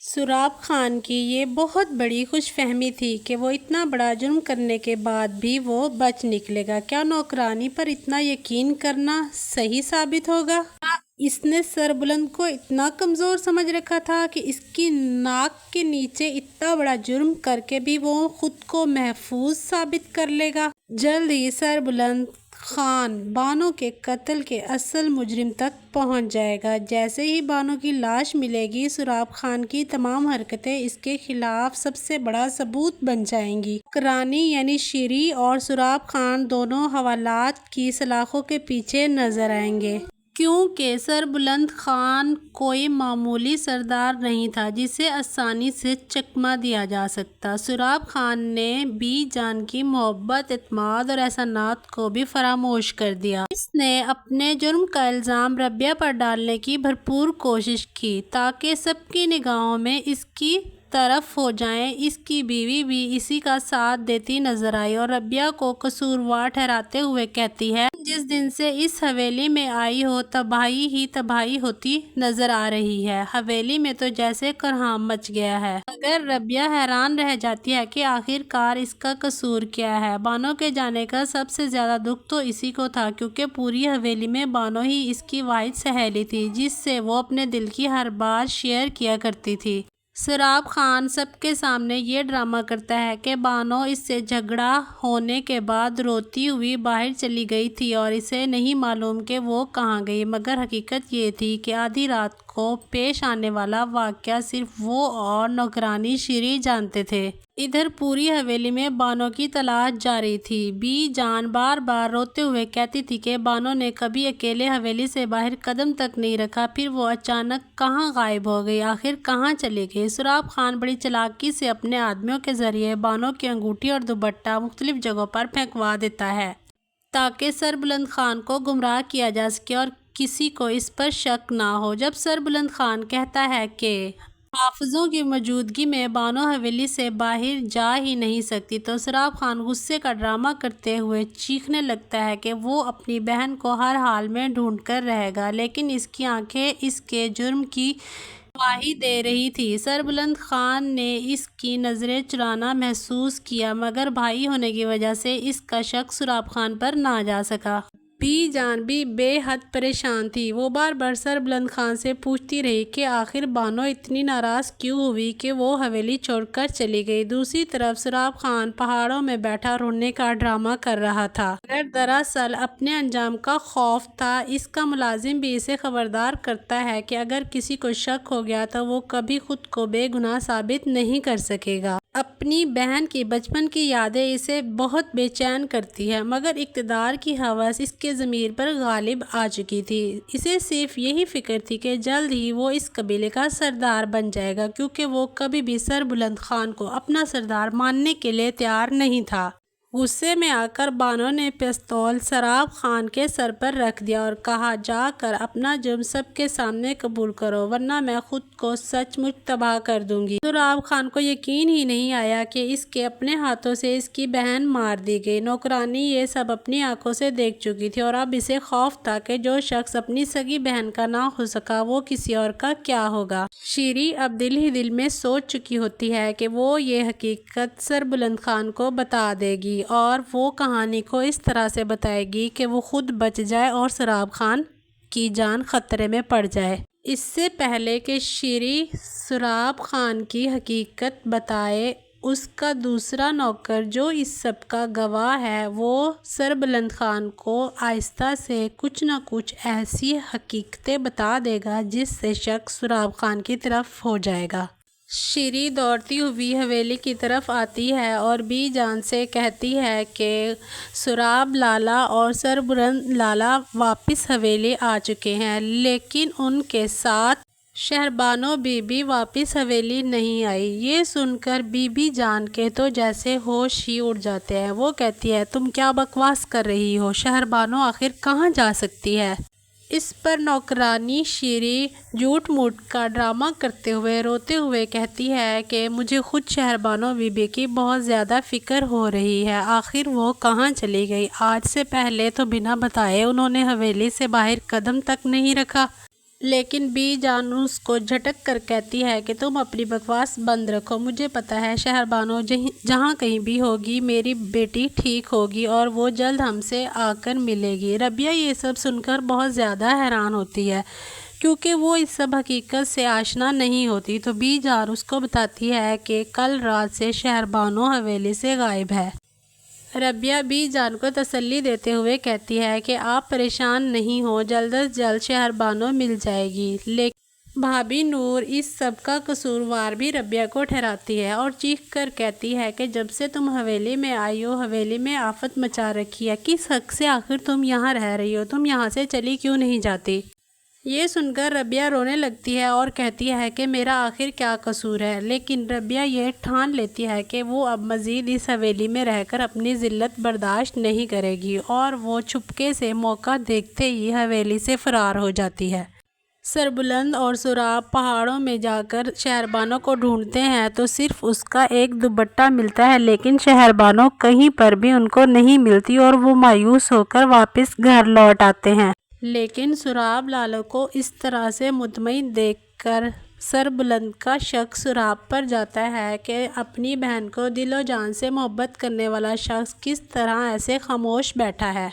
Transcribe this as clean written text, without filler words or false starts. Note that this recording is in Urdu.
سراب خان کی یہ بہت بڑی خوش فہمی تھی کہ وہ اتنا بڑا جرم کرنے کے بعد بھی وہ بچ نکلے گا۔ کیا نوکرانی پر اتنا یقین کرنا صحیح ثابت ہوگا؟ کیا اس نے سربلند کو اتنا کمزور سمجھ رکھا تھا کہ اس کی ناک کے نیچے اتنا بڑا جرم کر کے بھی وہ خود کو محفوظ ثابت کر لے گا؟ جلد ہی سربلند خان بانو کے قتل کے اصل مجرم تک پہنچ جائے گا۔ جیسے ہی بانو کی لاش ملے گی، سراب خان کی تمام حرکتیں اس کے خلاف سب سے بڑا ثبوت بن جائیں گی۔ نوکرانی یعنی شیری اور سراب خان دونوں حوالات کی سلاخوں کے پیچھے نظر آئیں گے۔ کیونکہ سربلند خان کوئی معمولی سردار نہیں تھا جسے آسانی سے چکمہ دیا جا سکتا۔ سراب خان نے بی جان کی محبت، اعتماد اور احسانات کو بھی فراموش کر دیا۔ اس نے اپنے جرم کا الزام ربیہ پر ڈالنے کی بھرپور کوشش کی تاکہ سب کی نگاہوں میں اس کی طرف ہو جائے۔ اس کی بیوی بھی اسی کا ساتھ دیتی نظر آئی اور ربیہ کو قصوروار ٹھہراتے ہوئے کہتی ہے، جس دن سے اس حویلی میں آئی ہو تباہی ہی تباہی ہوتی نظر آ رہی ہے۔ حویلی میں تو جیسے کوہرام مچ گیا ہے۔ مگر ربیہ حیران رہ جاتی ہے کہ آخر کار اس کا قصور کیا ہے۔ بانو کے جانے کا سب سے زیادہ دکھ تو اسی کو تھا، کیونکہ پوری حویلی میں بانو ہی اس کی واحد سہیلی تھی جس سے وہ اپنے دل کی ہر بات شیئر کیا کرتی تھی۔ سراب خان سب کے سامنے یہ ڈرامہ کرتا ہے کہ بانو اس سے جھگڑا ہونے کے بعد روتی ہوئی باہر چلی گئی تھی اور اسے نہیں معلوم کہ وہ کہاں گئی، مگر حقیقت یہ تھی کہ آدھی رات کو پیش آنے والا واقعہ صرف وہ اور نوکرانی شیری جانتے تھے۔ ادھر پوری حویلی میں بانو کی تلاش جاری تھی۔ بی جان بار بار روتے ہوئے کہتی تھی کہ بانو نے کبھی اکیلے حویلی سے باہر قدم تک نہیں رکھا، پھر وہ اچانک کہاں غائب ہو گئی، آخر کہاں چلی گئی۔ سراب خان بڑی چالاکی سے اپنے آدمیوں کے ذریعے بانو کی انگوٹھی اور دوپٹہ مختلف جگہوں پر پھینکوا دیتا ہے تاکہ سربلند خان کو گمراہ کیا جا سکے اور کسی کو اس پر شک نہ ہو۔ جب سربلند خان کہتا ہے کہ محافظوں کی موجودگی میں بانو حویلی سے باہر جا ہی نہیں سکتی، تو سراب خان غصے کا ڈرامہ کرتے ہوئے چیخنے لگتا ہے کہ وہ اپنی بہن کو ہر حال میں ڈھونڈ کر رہے گا، لیکن اس کی آنکھیں اس کے جرم کی گواہی دے رہی تھی۔ سربلند خان نے اس کی نظریں چرانا محسوس کیا، مگر بھائی ہونے کی وجہ سے اس کا شک سراب خان پر نہ جا سکا۔ بی جان بھی بے حد پریشان تھی۔ وہ بار بار سربلند خان سے پوچھتی رہی کہ آخر بانو اتنی ناراض کیوں ہوئی کہ وہ حویلی چھوڑ کر چلی گئی۔ دوسری طرف سراب خان پہاڑوں میں بیٹھا رونے کا ڈرامہ کر رہا تھا، مگر دراصل اپنے انجام کا خوف تھا۔ اس کا ملازم بھی اسے خبردار کرتا ہے کہ اگر کسی کو شک ہو گیا تو وہ کبھی خود کو بے گناہ ثابت نہیں کر سکے گا۔ اپنی بہن کی بچپن کی یادیں اسے بہت بے چین کرتی ہے، مگر اقتدار کی ہوس اس کے ضمیر پر غالب آ چکی تھی۔ اسے صرف یہی فکر تھی کہ جلد ہی وہ اس قبیلے کا سردار بن جائے گا، کیونکہ وہ کبھی بھی سربلند خان کو اپنا سردار ماننے کے لیے تیار نہیں تھا۔ غصے میں آ کر بانو نے پستول سراب خان کے سر پر رکھ دیا اور کہا، جا کر اپنا جرم سب کے سامنے قبول کرو، ورنہ میں خود کو سچ مچ تباہ کر دوں گی۔ سراب خان کو یقین ہی نہیں آیا کہ اس کے اپنے ہاتھوں سے اس کی بہن مار دی گئی۔ نوکرانی یہ سب اپنی آنکھوں سے دیکھ چکی تھی اور اب اسے خوف تھا کہ جو شخص اپنی سگی بہن کا نہ ہو سکا وہ کسی اور کا کیا ہوگا۔ شیری اب دل ہی دل میں سوچ چکی ہوتی ہے کہ وہ یہ حقیقت سربلند خان کو بتا دے گی اور وہ کہانی کو اس طرح سے بتائے گی کہ وہ خود بچ جائے اور سراب خان کی جان خطرے میں پڑ جائے۔ اس سے پہلے کہ شیری سراب خان کی حقیقت بتائے، اس کا دوسرا نوکر جو اس سب کا گواہ ہے، وہ سربلند خان کو آہستہ سے کچھ نہ کچھ ایسی حقیقتیں بتا دے گا جس سے شک سراب خان کی طرف ہو جائے گا۔ شیری دوڑتی ہوئی حویلی کی طرف آتی ہے اور بی جان سے کہتی ہے کہ سراب لالا اور سربلند لالا واپس حویلی آ چکے ہیں، لیکن ان کے ساتھ شہربانو بی بی واپس حویلی نہیں آئی۔ یہ سن کر بی بی جان کے تو جیسے ہوش ہی اڑ جاتے ہیں۔ وہ کہتی ہے، تم کیا بکواس کر رہی ہو؟ شہربانو آخر کہاں جا سکتی ہے؟ اس پر نوکرانی شیری جھوٹ موٹ کا ڈرامہ کرتے ہوئے روتے ہوئے کہتی ہے کہ مجھے خود شہربانو بی بی کی بہت زیادہ فکر ہو رہی ہے، آخر وہ کہاں چلی گئی؟ آج سے پہلے تو بنا بتائے انہوں نے حویلی سے باہر قدم تک نہیں رکھا۔ لیکن بی جان اس کو جھٹک کر کہتی ہے کہ تم اپنی بکواس بند رکھو، مجھے پتہ ہے شہر بانو جہاں کہیں بھی ہوگی میری بیٹی ٹھیک ہوگی اور وہ جلد ہم سے آ کر ملے گی۔ ربیہ یہ سب سن کر بہت زیادہ حیران ہوتی ہے کیونکہ وہ اس سب حقیقت سے آشنا نہیں ہوتی، تو بی جان اس کو بتاتی ہے کہ کل رات سے شہر بانو حویلی سے غائب ہے۔ ربیہ بی جان کو تسلی دیتے ہوئے کہتی ہے کہ آپ پریشان نہیں ہو، جلد از جلد شہر بانو مل جائے گی، لیکن بھابھی نور اس سب کا قصوروار بھی ربیہ کو ٹھہراتی ہے اور چیخ کر کہتی ہے کہ جب سے تم حویلی میں آئی ہو حویلی میں آفت مچا رکھی ہے، کس حق سے آخر تم یہاں رہ رہی ہو، تم یہاں سے چلی کیوں نہیں جاتی؟ یہ سن کر ربیہ رونے لگتی ہے اور کہتی ہے کہ میرا آخر کیا قصور ہے، لیکن ربیہ یہ ٹھان لیتی ہے کہ وہ اب مزید اس حویلی میں رہ کر اپنی ذلت برداشت نہیں کرے گی اور وہ چپکے سے موقع دیکھتے ہی حویلی سے فرار ہو جاتی ہے۔ سربلند اور سراب پہاڑوں میں جا کر شہر بانو کو ڈھونڈتے ہیں تو صرف اس کا ایک دوپٹہ ملتا ہے، لیکن شہر بانو کہیں پر بھی ان کو نہیں ملتی اور وہ مایوس ہو کر واپس گھر لوٹ آتے ہیں۔ لیکن سراب لالو کو اس طرح سے مطمئن دیکھ کر سربلند کا شک سراب پر جاتا ہے کہ اپنی بہن کو دل و جان سے محبت کرنے والا شخص کس طرح ایسے خاموش بیٹھا ہے۔